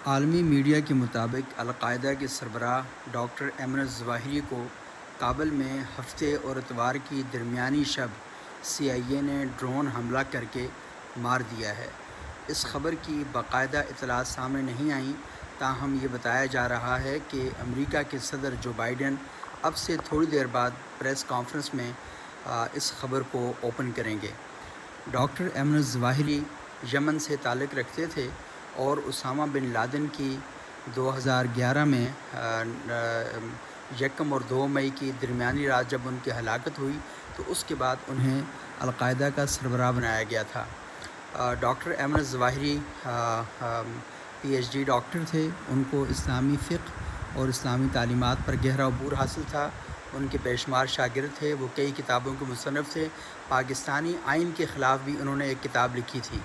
عالمی میڈیا کے مطابق القاعدہ کے سربراہ ڈاکٹر ایمن الظواہری کو کابل میں ہفتے اور اتوار کی درمیانی شب CIA نے ڈرون حملہ کر کے مار دیا ہے۔ اس خبر کی باقاعدہ اطلاعات سامنے نہیں آئیں، تاہم یہ بتایا جا رہا ہے کہ امریکہ کے صدر جو بائیڈن اب سے تھوڑی دیر بعد پریس کانفرنس میں اس خبر کو اوپن کریں گے۔ ڈاکٹر ایمن الظواہری یمن سے تعلق رکھتے تھے اور اسامہ بن لادن کی 2011 میں 1 اور 2 مئی کی درمیانی رات جب ان کی ہلاکت ہوئی تو اس کے بعد انہیں القاعدہ کا سربراہ بنایا گیا تھا۔ ڈاکٹر ایمن الظواہری PhD ڈاکٹر تھے، ان کو اسلامی فقہ اور اسلامی تعلیمات پر گہرا عبور حاصل تھا، ان کے بے شمار شاگرد تھے، وہ کئی کتابوں کے مصنف تھے۔ پاکستانی آئین کے خلاف بھی انہوں نے ایک کتاب لکھی تھی۔